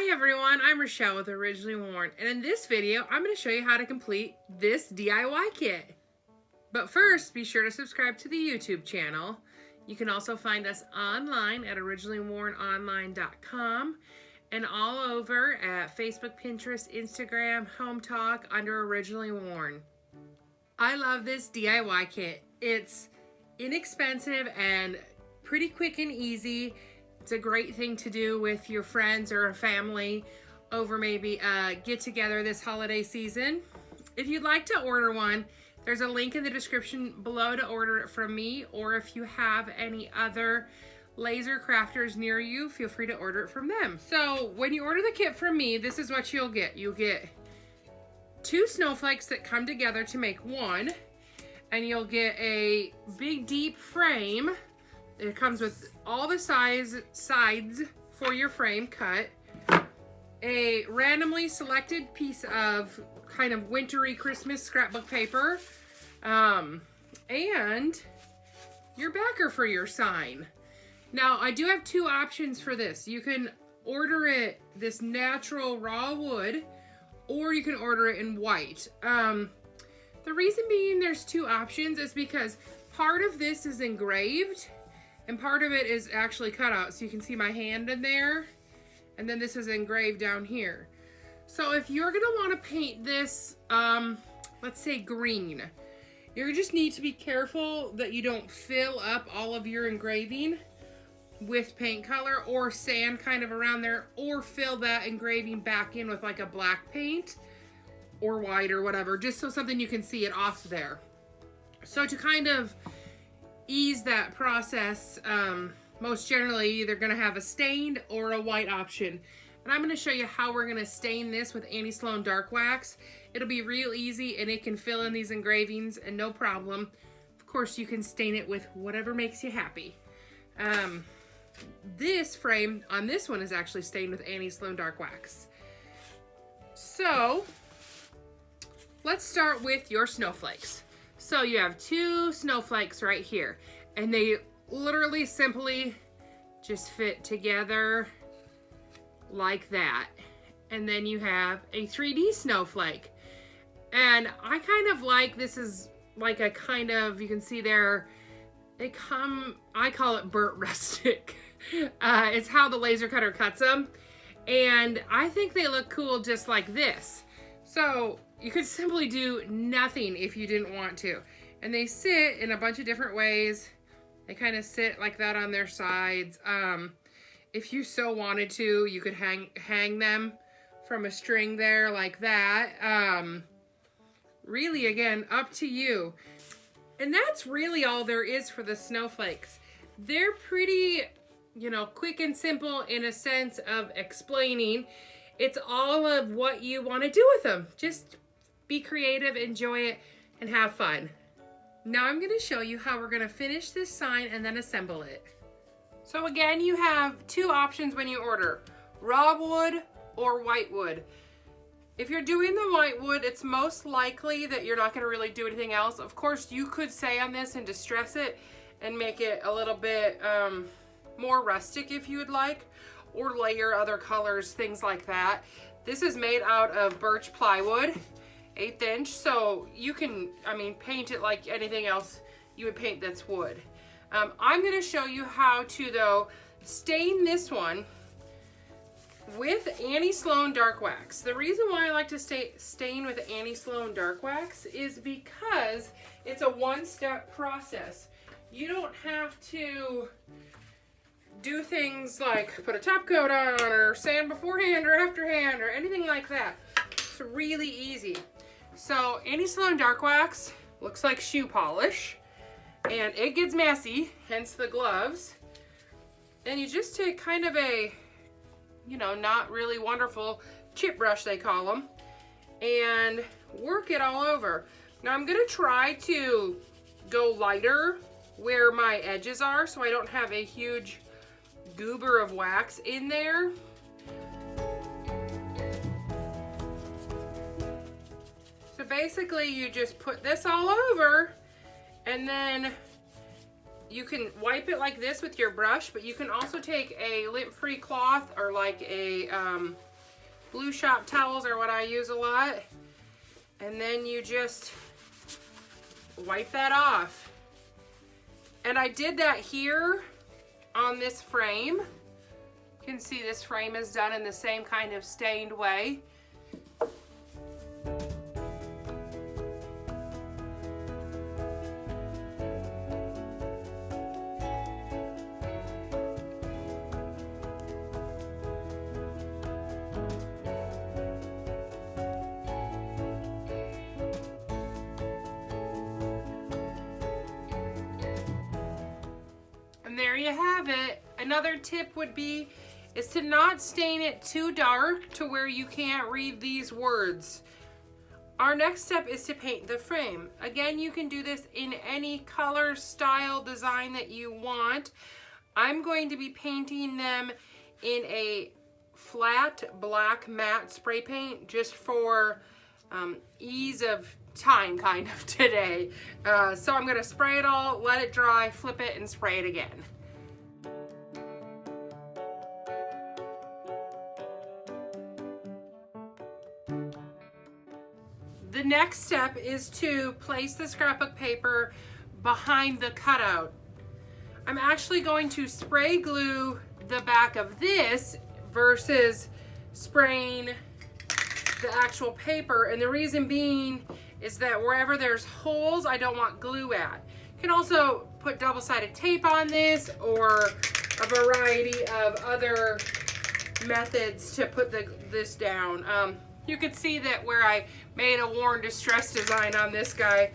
Hi everyone, I'm Rochelle with Originally Worn, and in this video, I'm going to show you how to complete this DIY kit. But first, be sure to subscribe to the YouTube channel. You can also find us online at originallywornonline.com and all over at Facebook, Pinterest, Instagram, Home Talk under Originally Worn. I love this DIY kit. It's inexpensive and pretty quick and easy. It's a great thing to do with your friends or a family over maybe a get together this holiday season. If you'd like to order one, there's a link in the description below to order it from me, or if you have any other laser crafters near you, feel free to order it from them. So when you order the kit from me, this is what you'll get. You'll get 2 snowflakes that come together to make one, and you'll get a big deep frame. It comes with all the sides for your frame cut, a randomly selected piece of kind of wintry Christmas scrapbook paper, and your backer for your sign. Now, I do have 2 options for this. You can order it this natural raw wood, or you can order it in white. The reason being there's 2 options is because part of this is engraved, and part of it is actually cut out, so you can see my hand in there. And then this is engraved down here. So if you're gonna wanna paint this, let's say green, you just need to be careful that you don't fill up all of your engraving with paint color or sand kind of around there, or fill that engraving back in with like a black paint or white or whatever, just so something you can see it off there. So to kind of ease that process, most generally either going to have a stained or a white option. And I'm going to show you how we're going to stain this with Sloan dark wax. It'll be real easy, and it can fill in these engravings and no problem. Of course, you can stain it with whatever makes you happy. This frame on this one is actually stained with Sloan dark wax. So let's start with your snowflakes. So you have 2 snowflakes right here, and they literally simply just fit together like that. And then you have a 3D snowflake. And I kind of like, this is like a kind of, you can see there, I call it burnt rustic. It's how the laser cutter cuts them. And I think they look cool just like this. So you could simply do nothing if you didn't want to. And they sit in a bunch of different ways. They kind of sit like that on their sides. If you so wanted to, you could hang them from a string there like that. Really, again, up to you. And that's really all there is for the snowflakes. They're pretty, quick and simple in a sense of explaining. It's all of what you want to do with them. Just be creative, enjoy it, and have fun. Now I'm going to show you how we're going to finish this sign and then assemble it. So again, you have 2 options when you order, raw wood or white wood. If you're doing the white wood, it's most likely that you're not going to really do anything else. Of course, you could say on this and distress it and make it a little bit more rustic if you would like, or layer other colors, things like that. This is made out of birch plywood, 1/8 inch, so you can, paint it like anything else you would paint that's wood. I'm going to show you how to, though, stain this one with Sloan dark wax. The reason why I like to stain with Sloan dark wax is because it's a 1-step process. You don't have to do things like put a top coat on or sand beforehand or afterhand or anything like that. It's really easy. So Sloan dark wax looks like shoe polish, and it gets messy, hence the gloves. And you just take kind of a, not really wonderful chip brush, they call them, and work it all over. Now I'm going to try to go lighter where my edges are so I don't have a huge goober of wax in there. So basically you just put this all over, and then you can wipe it like this with your brush, but you can also take a lint-free cloth or like a glue shop towels are what I use a lot. And then you just wipe that off. And I did that here on this frame. You can see this frame is done in the same kind of stained way. There you have it. Another tip would be is to not stain it too dark to where you can't read these words. Our next step is to paint the frame. Again, you can do this in any color, style, design that you want. I'm going to be painting them in a flat black matte spray paint just for ease of time kind of today. So I'm gonna spray it all, let it dry, flip it, and spray it again. The next step is to place the scrapbook paper behind the cutout. I'm actually going to spray glue the back of this versus spraying the actual paper, and the reason being is that wherever there's holes, I don't want glue at. You can also put double-sided tape on this or a variety of other methods to put this down. You could see that where I made a worn distress design on this guy,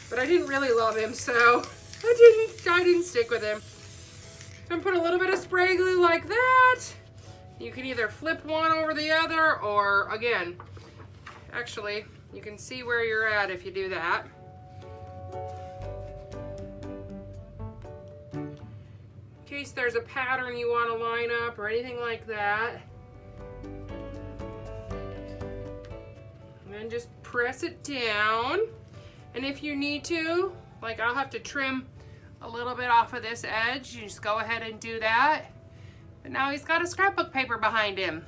but I didn't really love him, so I didn't stick with him. So I'm put a little bit of spray glue like that. You can either flip one over the other, or again, actually, you can see where you're at if you do that. In case there's a pattern you want to line up or anything like that. And then just press it down. And if you need to, like I'll have to trim a little bit off of this edge, you just go ahead and do that. But now he's got a scrapbook paper behind him.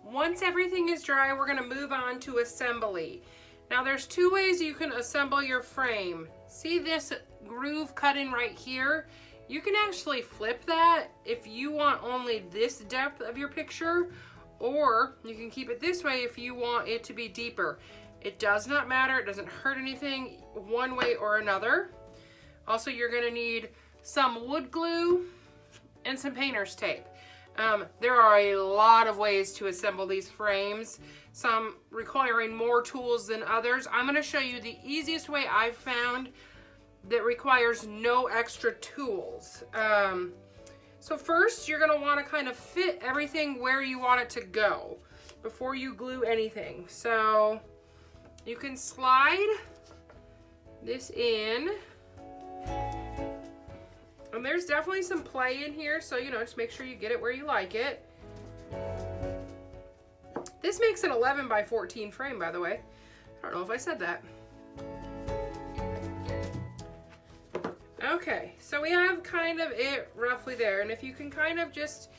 Once everything is dry, we're gonna move on to assembly. Now there's two ways you can assemble your frame. See this groove cut in right here? You can actually flip that if you want only this depth of your picture, or you can keep it this way if you want it to be deeper. It does not matter, it doesn't hurt anything one way or another. Also, you're gonna need some wood glue and some painter's tape. There are a lot of ways to assemble these frames, some requiring more tools than others. I'm gonna show you the easiest way I've found that requires no extra tools. So first, you're gonna wanna kind of fit everything where you want it to go before you glue anything. So you can slide this in. And there's definitely some play in here, so just make sure you get it where you like it. This makes an 11 by 14 frame, by the way. I don't know if I said that. Okay, so we have kind of it roughly there, and if you can kind of just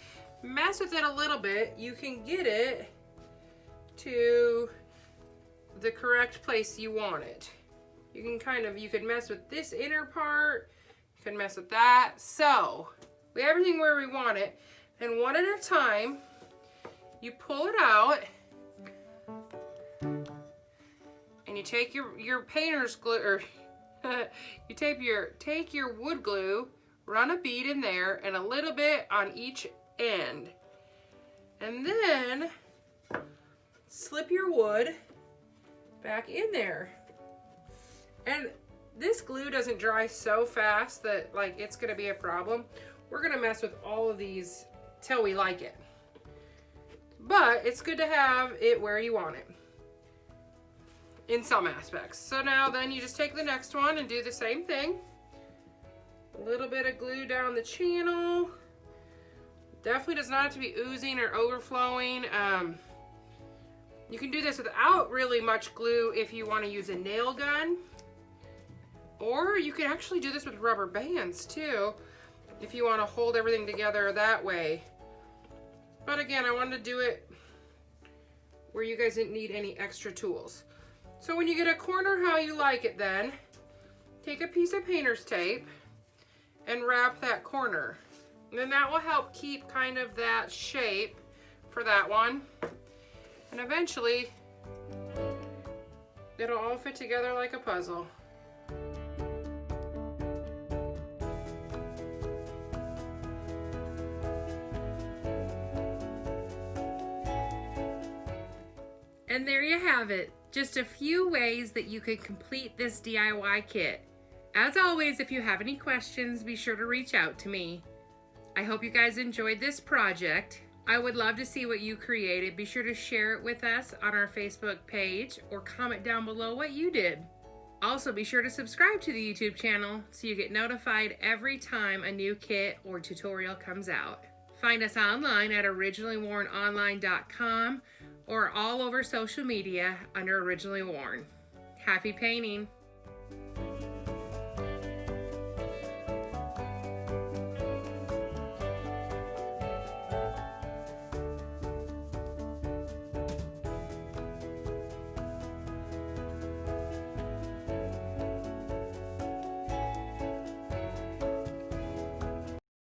mess with it a little bit, you can get it to the correct place you want it. You can mess with this inner part, you can mess with that. So we have everything where we want it, and one at a time, you pull it out, and you take your painter's glue, or you take your wood glue, run a bead in there and a little bit on each end, and then slip your wood back in there. And this glue doesn't dry so fast that it's gonna be a problem. We're gonna mess with all of these till we like it, but it's good to have it where you want it in some aspects. So now then you just take the next one and do the same thing. A little bit of glue down the channel. Definitely does not have to be oozing or overflowing. You can do this without really much glue if you want to use a nail gun, or you can actually do this with rubber bands too if you want to hold everything together that way. But again, I wanted to do it where you guys didn't need any extra tools. So when you get a corner how you like it then, take a piece of painter's tape and wrap that corner. And then that will help keep kind of that shape for that one. And eventually, it'll all fit together like a puzzle. And there you have it. Just a few ways that you can complete this DIY kit. As always, if you have any questions, be sure to reach out to me. I hope you guys enjoyed this project. I would love to see what you created. Be sure to share it with us on our Facebook page or comment down below what you did. Also, be sure to subscribe to the YouTube channel so you get notified every time a new kit or tutorial comes out. Find us online at originallywornonline.com or all over social media under Originally Worn. Happy painting!